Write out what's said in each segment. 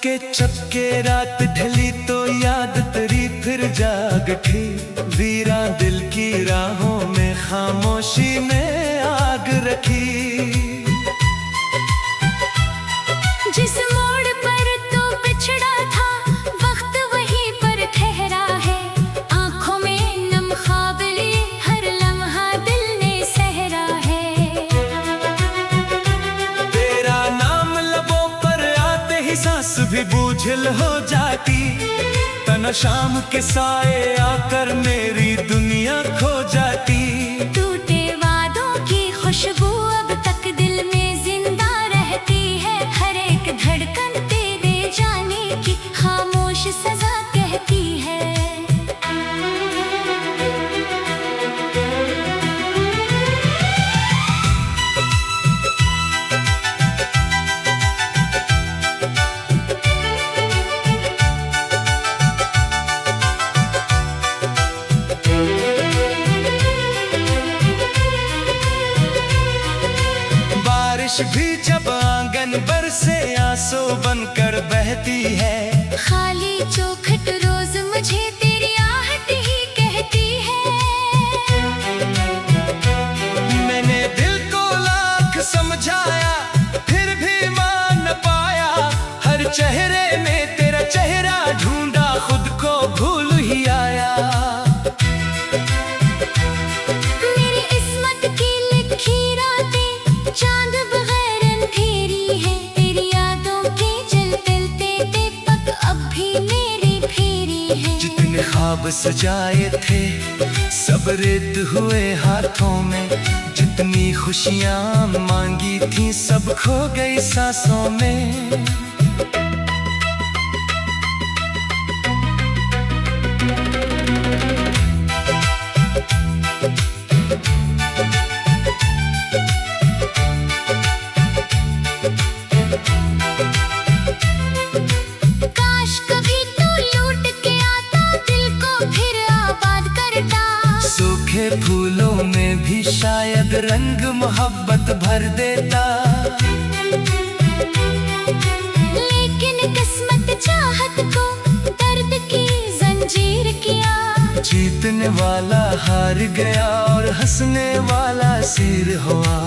चपके चपके रात ढली तो याद तेरी फिर जाग उठी। वीरा दिल की राहों में खामोशी ने आग रखी। जिस मोड़ पर तू बिछड़ा था वक्त वहीं पर ठहरा है। आंखों में नम ख्वाब लिए हर लम्हा दिल ने सहरा है। तेरा नाम लबों पर आते ही सांस भी बोझिल हो जाती। तना शाम के साए आकर मेरी दुनिया खो जाती। टूटे वादों की खुशबू अब तक दिल में जिंदा रहती है। हर एक धड़कन तेरे जाने की खामोश सजा कहती है। बारिश भी जब आंगन बरसे आंसू बनकर बहती है। खाली चौखट रोज मुझे तेरी आहट ही कहती है। मैंने दिल को लाख समझाया फिर भी मान न पाया। हर चेहरे में तेरा चेहरा ढूंढा खुद को भूल ही आया। मेरी इस्मत की लिखी रातें चांद बगैर अंधेरी है। तेरी यादों के जलते दीपक अब भी मेरी फेरी है। जितने ख्वाब सजाए थे सब रेत हुए हाथों में। जितनी खुशियां मांगी थी सब खो गई सांसों में। काश कभी तू लौट के आता दिल को फिर आबाद करता। सूखे फूलों में भी शायद रंग मोहब्बत भर देता। लेकिन किस्मत चाहत को दर्द की जंजीर किया। जीतने वाला हार गया और हंसने वाला सिर हुआ।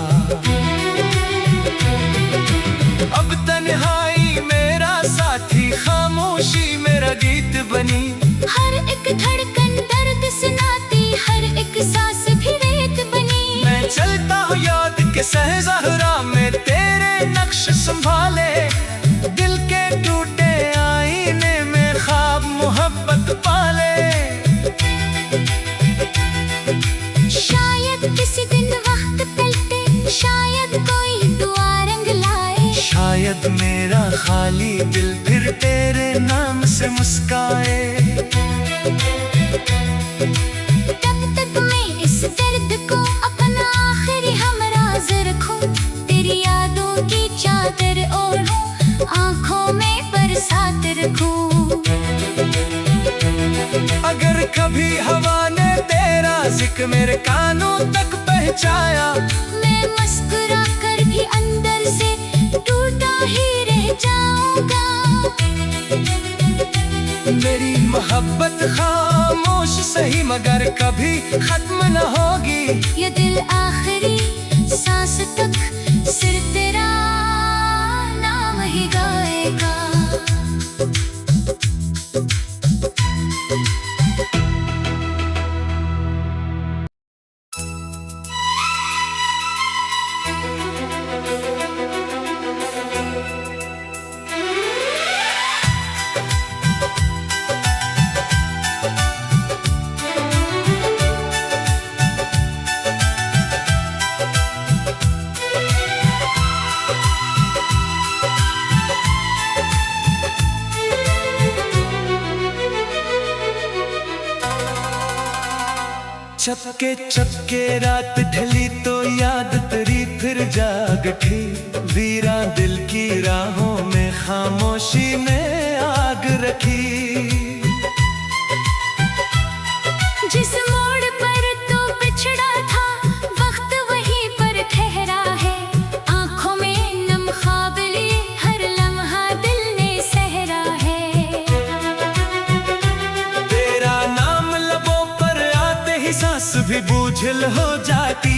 अब तन्हाई मेरा साथी खामोशी मेरा गीत बनी। हर एक धड़कन दर्द सुनाती हर एक सांस भी रेत बनी। मैं चलता हूँ याद के सहजहरा में तेरे नक्श संभाले। दिल के टूटे आईने में ख्वाब मोहब्बत पाले। शायद किसी दिन वक्त पलटे शायद कोई दुआ रंग लाए। शायद मेरा खाली दिल फिर तेरे नाम से मुस्काए। तब तक मैं इस दर्द को अपना आखिरी हमराज रखूं। तेरी यादों की चादर ओढ़ूं आंखों में बरसात रखूं। अगर कभी हवा ने तेरा जिक्र मेरे कानों तक पहुंचाया। मैं मुस्कुरा कर भी अंदर से टूटा ही रह जाऊंगा। मेरी मोहब्बत खामोश सही मगर कभी खत्म न होगी। ये दिल आखिरी सांस तक सिर्फ तेरा नाम ही गाएगा। चपके चपके रात ढली तो याद तेरी फिर जाग उठी। वीरा दिल की राहों में खामोशी ने आग रखी। जिस मोड़ पर तू बिछड़ा था वक्त वहीं पर ठहरा है। आंखों में नम ख्वाब लिए हर लम्हा दिल ने सहरा भी बोझिल हो जाती।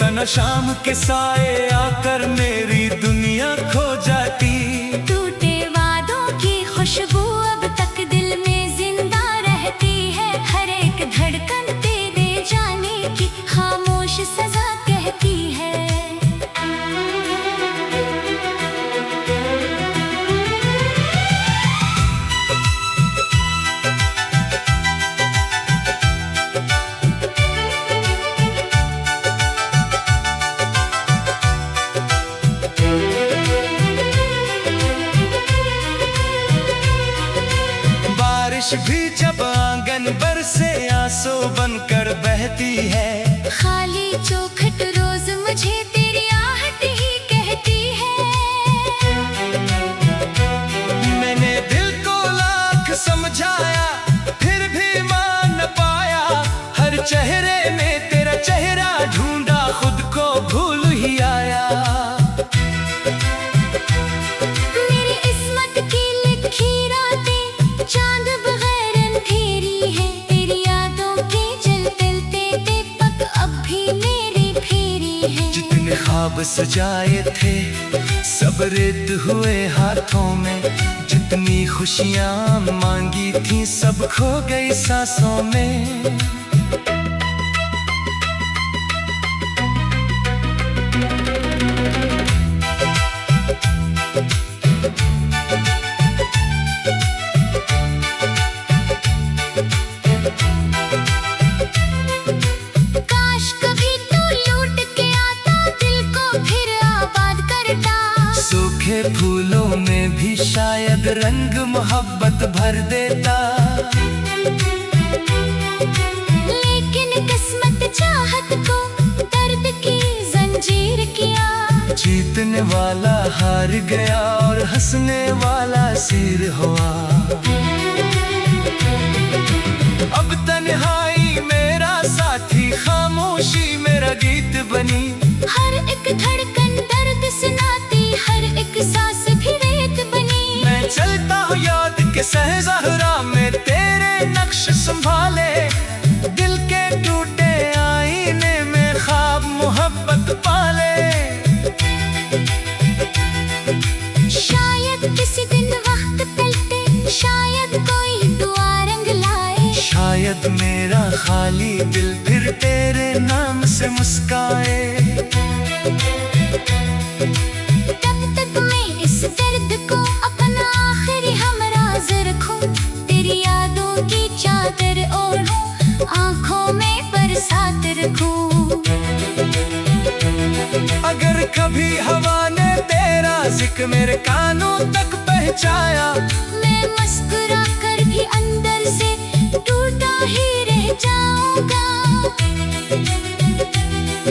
तना शाम के साए आकर मेरी दुनिया खो जाती। टूटे वादों की खुशबू अब तक दिल में जिंदा रहती है। हर एक धड़कन तेरे जाने की खामोश सजा कहती है। बारिश भी जब आंगन बरसे आंसू बनकर बहती है। खाली चौखट रोज मुझे तेरी आहट ही कहती है। मैंने दिल को लाख समझाया फिर भी मान न पाया। हर चेहरे में तेरा चेहरा ढूंढा खुद को भूल ही आया। मेरी इस्मत की लिखी रातें चांद बगैर अंधेरी है। तेरी यादों के जलते दीपक अब भी मेरी फेरी है। जितने ख्वाब सजाए थे सब रेत हुए हाथों में। जितनी खुशियां मांगी थी सब खो गई सांसों में। काश कभी तू लौट के आता दिल को फिर आबाद करता। सूखे फूलों में भी शायद रंग मोहब्बत भर देता। लेकिन किस्मत चाहत को दर्द की जंजीर किया। जीतने वाला हार गया और हंसने वाला सिर हुआ। अब तन्हाई मेरा साथी खामोशी मेरा गीत बनी। हर एक धड़कन दर्द सुनाती हर एक सांस भी रेत बनी। मैं चलता हूँ याद के सहजहरा में तेरे नक्श संभाले। दिल के टूटे आईने में ख्वाब मोहब्बत पाले। शायद किसी दिन वक्त पलटे शायद कोई दुआ रंग लाए। शायद मेरा खाली दिल फिर तेरे नाम से मुस्काए। तब तक मैं इस दर्द को अपना आखिरी हमराज रखूं। तेरी यादों की चादर ओढ़ूं आंखों में बरसात रखूं। अगर कभी हवा ने तेरा जिक्र मेरे कानों तक पहुंचाया। मैं मुस्कुरा कर भी अंदर से टूटा ही रह जाऊंगा।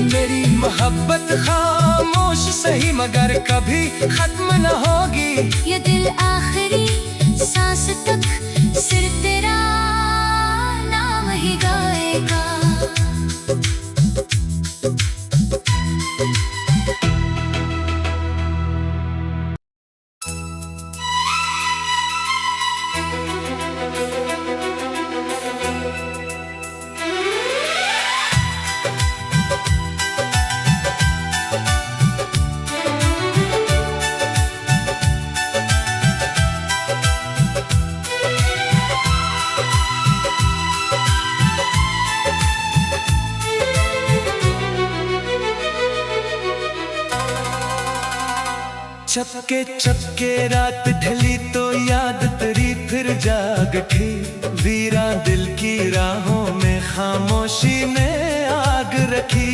मेरी मोहब्बत खामोश सही मगर कभी खत्म न होगी। ये दिल आखिरी सांस तक सिर्फ तेरा नाम ही गाएगा। चपके चपके रात ढली तो याद तेरी फिर जाग उठी। वीरा दिल की राहों में खामोशी ने आग रखी।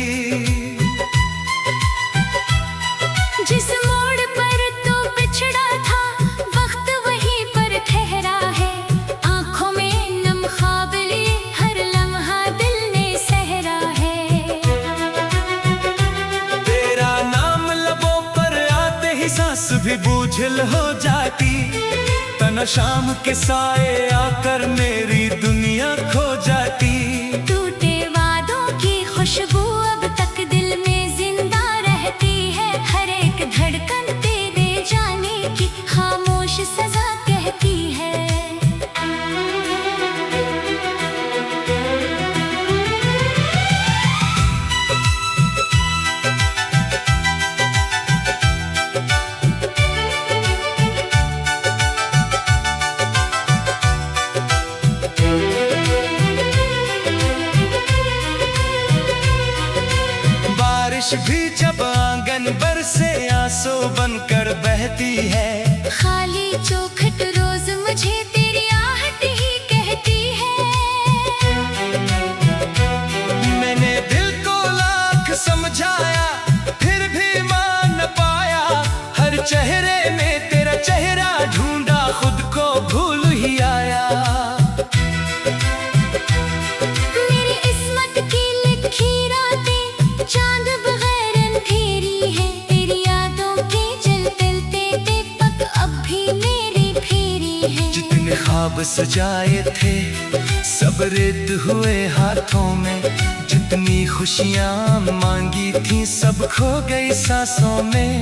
जिस मोड़ पर तू बिछड़ा था वक्त वहीं पर ठहरा है। आंखों में नम ख्वाब लिए हर लम्हा दिल ने सहरा है। तेरा नाम लबों पर आते ही सांस भी बोझिल हो जाती। तना शाम के साए आकर मेरी दुनिया खो जाती। टूटे वादों की खुशबू अब तक दिल में जिंदा रहती है। हर एक धड़कन तेरे जाने की खामोश सजा कहती है। बारिश भी जब आंगन बरसे आंसू बनकर बहती है। खाली चौखट रोज मुझे तेरी आहट ही कहती है। मैंने दिल को लाख समझाया फिर भी मान न पाया। हर चेहरे में तेरा चेहरा ढूंढा खुद को भूल ही आया। मेरी इस्मत की लिखी रातें चांद बगैर अंधेरी है। तेरी यादों के जलते दीपक अब भी मेरे फेरी है। जितने ख्वाब सजाए थे सब रेत हुए हाथों में। जितनी खुशियाँ मांगी थी सब खो गई सांसों में।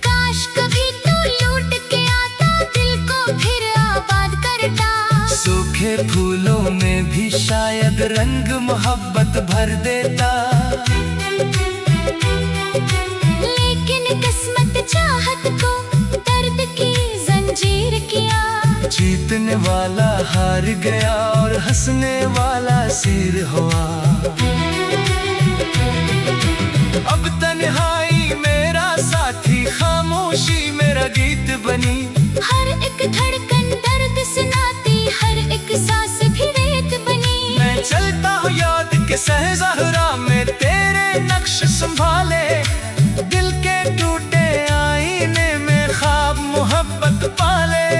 काश कभी तू लौट के आता दिल को फिर आबाद करता। सूखे फूलों में भी शायद रंग मोहब्बत भर देता। लेकिन किस्मत चाहत को दर्द की जंजीर किया। जीतने वाला हार गया और हंसने वाला सिर हुआ। अब तन्हाई मेरा साथी खामोशी मेरा गीत बनी। हर एक धड़कन दर्द सुनाती हर एक सांस भी रेत बनी। मैं चलता हूँ याद के सहजहरा में तेरे नक्श संभाले। दिल के टूटे आईने में ख्वाब मोहब्बत पाले।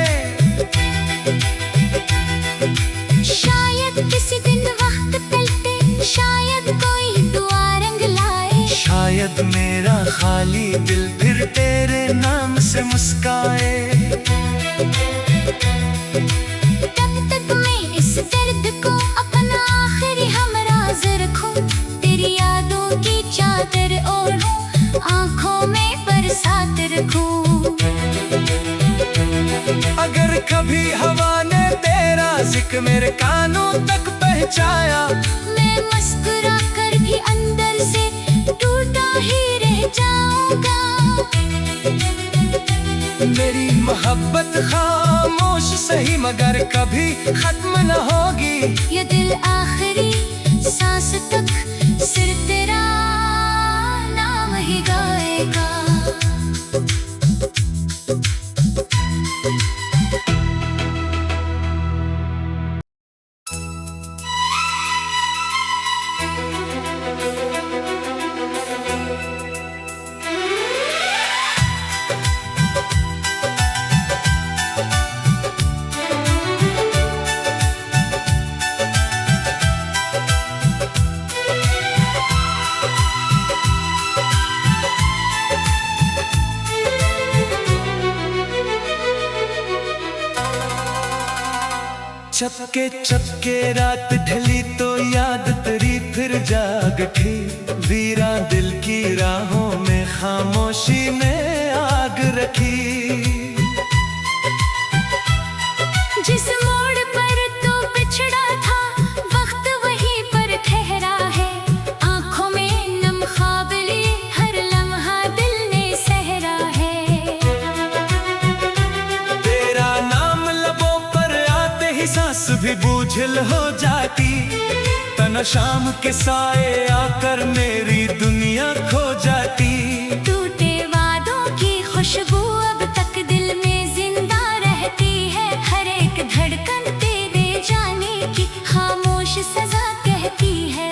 शायद किसी दिन वक्त पलटे शायद कोई दुआ रंग लाए। शायद मेरा खाली दिल फिर तेरे नाम से मुस्काए। तब तक मैं इस दर्द को अपना आखिरी हमराज रखूं। तेरी यादों की चादर ओढ़ूं आंखों में बरसात रखूं। अगर कभी हवा ने तेरा जिक्र मेरे कानों तक पहुंचाया। मैं मुस्कुरा कर भी अंदर से टूटा ही रह जाऊंगा। मेरी मोहब्बत खामोश सही मगर कभी खत्म न होगी। ये दिल आखिरी सांस तक सिर्फ तेरा नाम ही गाएगा। चपके चपके रात ढली तो याद तेरी फिर जाग उठी। वीरा दिल की राहों में खामोशी ने आग रखी। जिस मोड़ पर तू बिछड़ा था वक्त वहीं पर ठहरा है। आंखों में नम ख्वाब लिए हर लम्हा दिल ने सहरा है। तेरा नाम लबों पर आते ही सांस भी बोझिल हो जाती। तना शाम के साए आकर मेरी दुनिया खो जाती। टूटे वादों की खुशबू अब तक दिल में जिंदा रहती है। हर एक धड़कन तेरे जाने की खामोश सजा कहती है।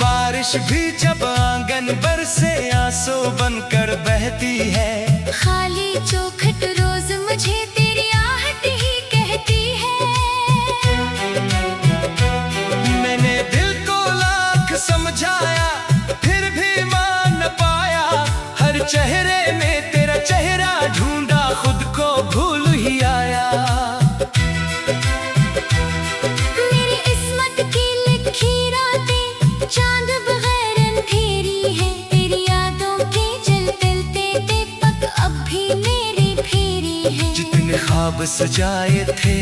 बारिश भी जब आंगन बरसे आंसू बनकर बहती है। खाली चौखट रोज मुझे तेरी आहट ही कहती है। मैंने दिल को लाख समझाया फिर भी मान न पाया। हर चेहरे में तेरा चेहरा ढूंढा खुद को भूल ही आया। ख्वाब सजाए थे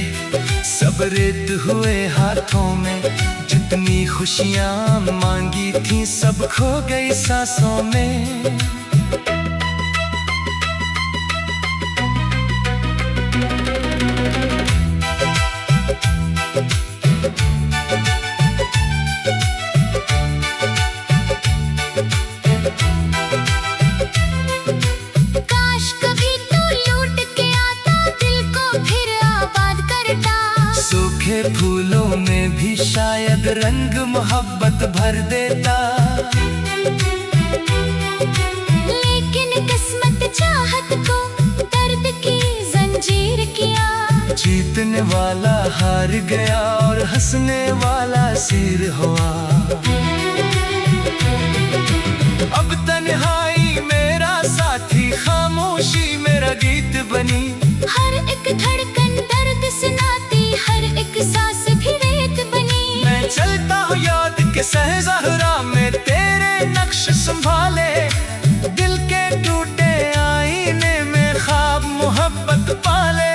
सब रेत हुए हाथों में, जितनी खुशियां मांगी थी सब खो गई सांसों में। काश कभी तू लौट के आता, दिल को फिर आबाद करता। सूखे फूलों में भी शायद रंग मोहब्बत भर देता। लेकिन किस्मत चाहत को दर्द की जंजीर किया। जीतने वाला हार गया और हंसने वाला सिर हुआ। अब तन्हाई मेरा साथी, खामोशी मेरा गीत बनी। हर एक धड़कन दर्द सुनाती, हर एक सांस भी रेत बनी। मैं चलता हूँ याद के सहजहरा में, तेरे नक्श संभाले। दिल के टूटे आईने में ख्वाब मोहब्बत पाले।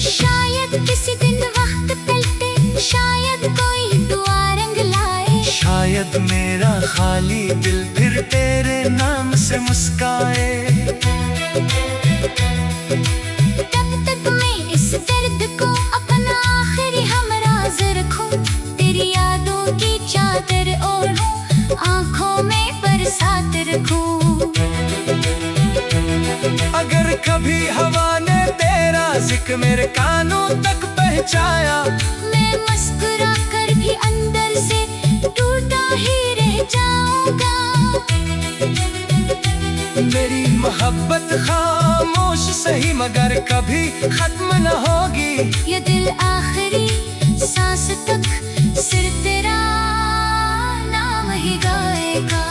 शायद किसी दिन वक्त पलटे, शायद कोई दुआ रंग लाए। शायद मेरा खाली दिल फिर तेरे नाम से मुस्काए। तब तक मैं इस दर्द को अपना आखिरी हमराज रखूं। तेरी यादों की चादर ओढ़ूं, आंखों में बरसात रखूं। अगर कभी हवा ने तेरा जिक्र मेरे कानों तक पहुंचाया, मैं मुस्कुरा कर भी अंदर से टूटा ही रह जाऊंगा। मेरी मोहब्बत खामोश सही मगर कभी खत्म न होगी। ये दिल आखिरी सांस तक सिर्फ तेरा नाम ही गाएगा।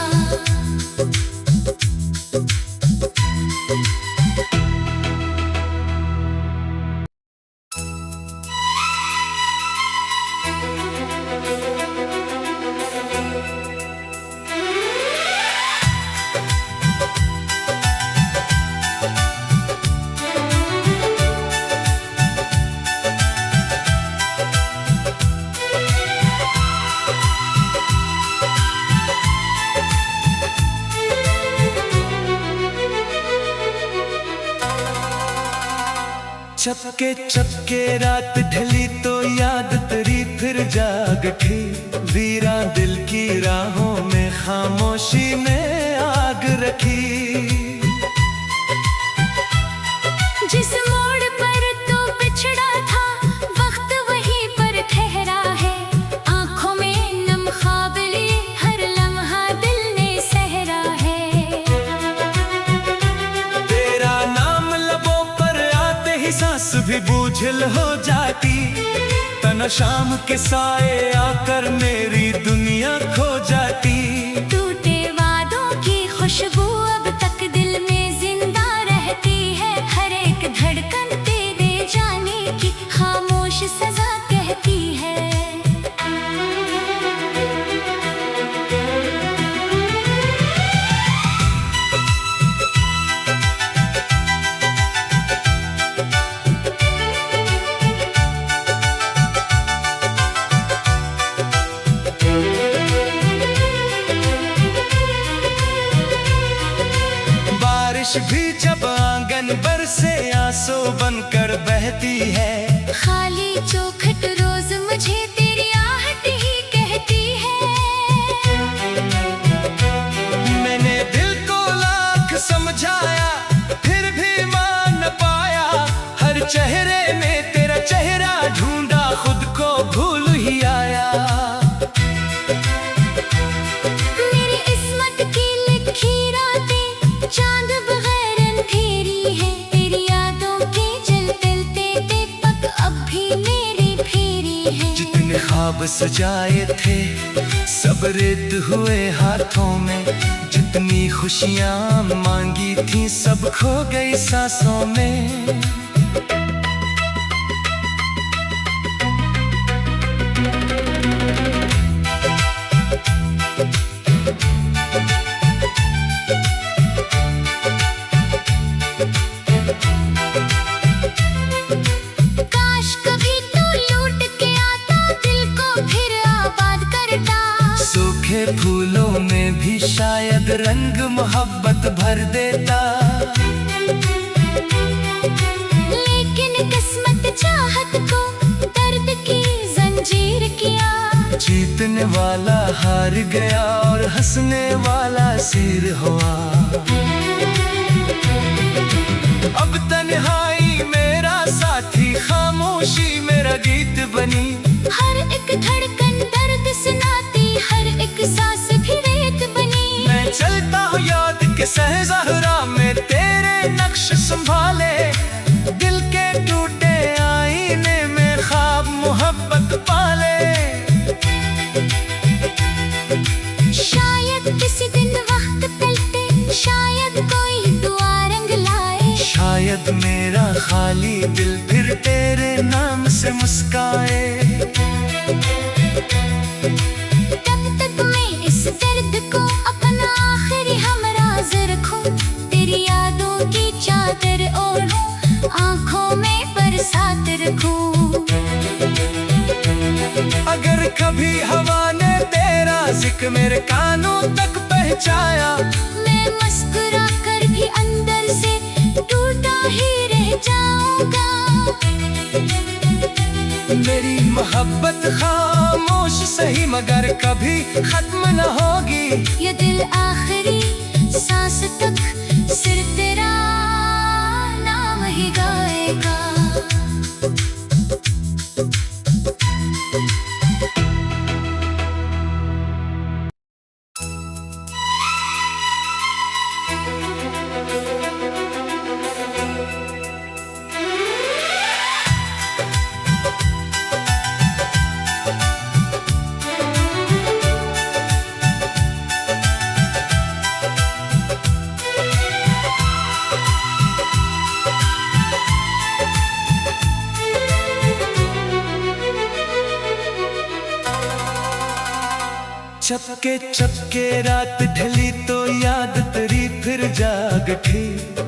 चपके चपके रात ढली तो याद तेरी फिर जाग उठी। वीरा दिल की राहों में खामोशी ने आग रखी। जिस मोड़ पर तू बिछड़ा था, वक्त वहीं पर ठहरा है। आंखों में नम ख्वाब लिए हर लम्हा दिल ने सहरा है। तेरा नाम लबों पर आते ही सांस भी बोझिल हो जाती। तना शाम के साए आकर मेरी दुनिया खो जाती। टूटे वादों की खुशबू अब तक दिल में जिंदा रहती है। हर एक धड़कन तेरे जाने की खामोश सजा कहती है। बारिश भी जब आंगन बरसे आंसू बनकर बहती है। खाली चौखट रोज मुझे तेरी आहट ही कहती है। मैंने दिल को लाख समझाया फिर भी मान न पाया। हर चेहरे में तेरा चेहरा ढूंढा, खुद को भूल ही आया। मेरी इस्मत की लिखी रातें चांद बगैर अंधेरी है। तेरी यादों के जलते दीपक अब भी मेरे फेरी है। जितने ख्वाब सजाए थे सब रेत हुए हाथों में, जितनी खुशियां मांगी थी सब खो गई सांसों में। सूखे फूलों में भी शायद रंग मोहब्बत भर देता। लेकिन किस्मत चाहत को दर्द की जंजीर किया। जीतने वाला हार गया और हंसने वाला सिर हुआ। अब तन्हाई मेरा साथी, खामोशी मेरा गीत बनी। हर एक धड़कन दर्द सुनाती, हर एक सांस भी रेत बनी। मैं चलता हूँ याद के सहज़हरा में, तेरे नक्श संभाले। दिल के टूटे आईने में ख्वाब मोहब्बत पाले। शायद किसी दिन वक्त पलटे, शायद कोई दुआ रंग लाए। शायद मेरा खाली दिल फिर तेरे नाम से मुस्काए। तब तक मैं इस दर्द को अपना आखिरी हमराज रखूं। तेरी यादों की चादर ओढ़ूं, आंखों में बरसात रखूं। अगर कभी हवा ने तेरा जिक्र मेरे कानों तक पहुंचाया, मैं मुस्कुरा कर भी अंदर से टूटा ही रह जाऊंगा। मेरी मोहब्बत खामोश सही मगर कभी खत्म न होगी। ये दिल आखिरी सांस तक सिर्फ तेरा नाम ही गाएगा। चपके चपके रात ढली तो याद तेरी फिर जाग उठी।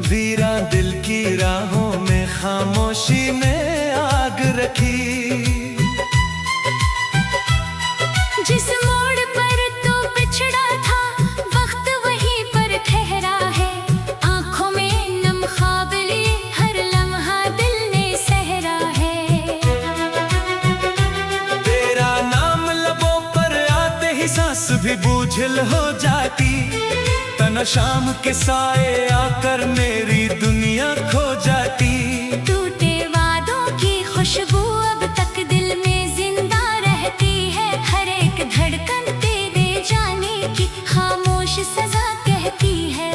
वीरा दिल की राहों में खामोशी ने आग रखी। जिस मोड़ पर तू बिछड़ा था, वक्त वहीं पर ठहरा है। आंखों में नम ख्वाब लिए हर लम्हा दिल ने सहरा है। तेरा नाम लबों पर आते ही सांस भी बोझिल हो जाती। तना शाम के साए आकर मेरी दुनिया खो जाती। टूटे वादों की खुशबू अब तक दिल में जिंदा रहती है। हर एक धड़कन तेरे जाने की खामोश सजा कहती है।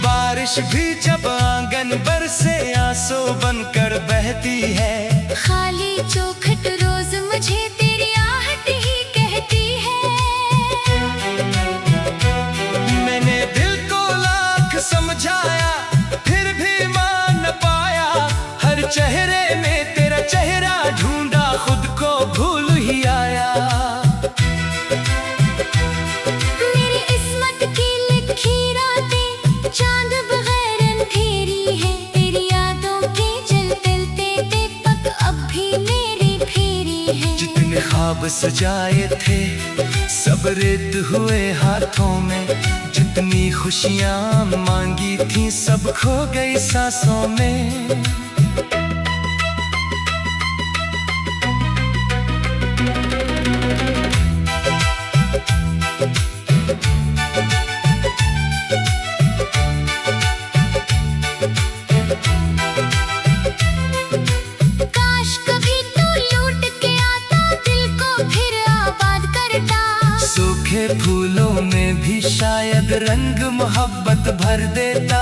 बारिश भी जब आंगन बरसे आंसू बनकर बहती है। खाली चौखट रोज मुझे तेरी आहट ही कहती है। मैंने दिल को लाख समझाया फिर भी मान न पाया। हर चेहरे में तेरा चेहरा ढूंढा, खुद को भूल ही आया। मेरी इस्मत की लिखी रातें चांद बगैर अंधेरी है। तेरी यादों के जलते दीपक अब भी मेरी फेरी है। जितने ख्वाब सजाए थे सब रेत हुए हाथों में। जितनी खुशियां मांगी थी सब खो गई सांसों में। काश कभी तू लौट के आता, दिल को फिर आबाद करता। सूखे फूलों में भी शायद रंग मोहब्बत भर देता।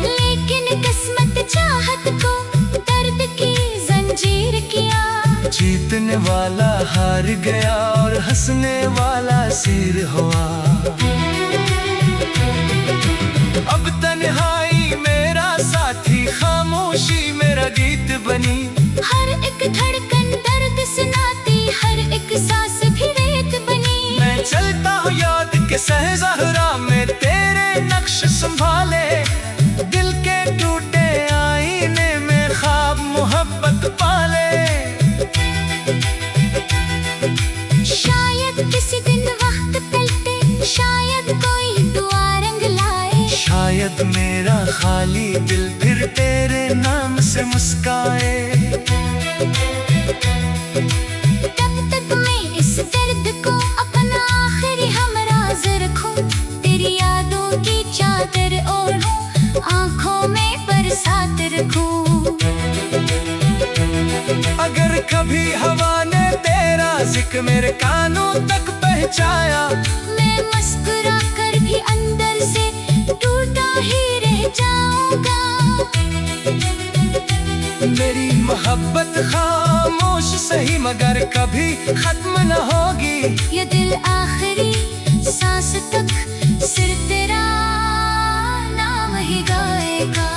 लेकिन किस्मत चाहत को दर्द की जंजीर किया। जीतने वाला हार गया और हंसने वाला सिर हुआ। अब तन्हाई मेरा साथी, तेरी खामोशी मेरा गीत बनी। हर एक धड़कन दर्द सुनाती, हर एक सांस भी रेत बनी। मैं चलता हूँ याद के सहजहरा में तेरे नक्श संभाले, दिल के टूटे आईने में ख्वाब मोहब्बत पाले। शायद किसी दिन वक्त पलटे, शायद कोई दुआ रंग लाए, शायद मेरा खाली दिल फिर तेरे नाम से मुस्काए। तब तक मैं इस दर्द को अपना आखिरी हमराज रखूं, तेरी यादों की चादर ओढ़ूं, आंखों में बरसात रखूं। अगर कभी हवा ने तेरा जिक्र मेरे कानों तक पहुंचाया, मैं मुस्कुरा कर भी अंदर से टूटा ही रह जाऊंगा। मेरी मोहब्बत खामोश सही मगर कभी खत्म न होगी। ये दिल आखिरी सांस तक सिर्फ तेरा नाम ही गाएगा।